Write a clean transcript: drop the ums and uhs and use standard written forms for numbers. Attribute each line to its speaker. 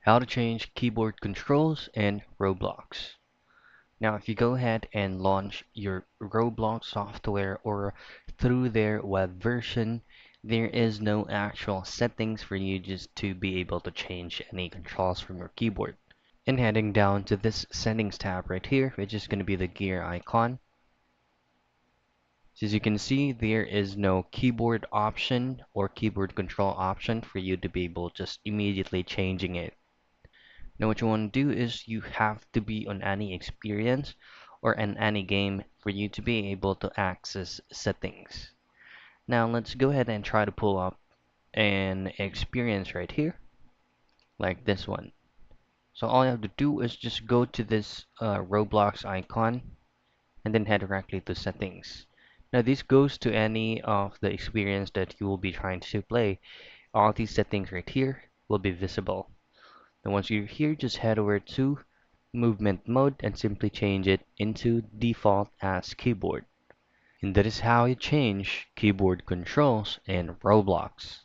Speaker 1: How to change keyboard controls in Roblox. Now, if you go ahead and launch your Roblox software or through their web version, there is no actual settings for you just to be able to change any controls from your keyboard. And heading down to this settings tab right here, which is going to be the gear icon. So as you can see, there is no keyboard option or keyboard control option for you to be able just immediately changing it. Now what you want to do is you have to be on any experience or in any game for you to be able to access settings. Now let's go ahead and try to pull up an experience right here, like this one. So all you have to do is just go to this Roblox icon and then head directly to settings. Now this goes to any of the experience that you will be trying to play. All these settings right here will be visible. And once you're here, just head over to movement mode and simply change it into default as keyboard. And that is how you change keyboard controls in Roblox.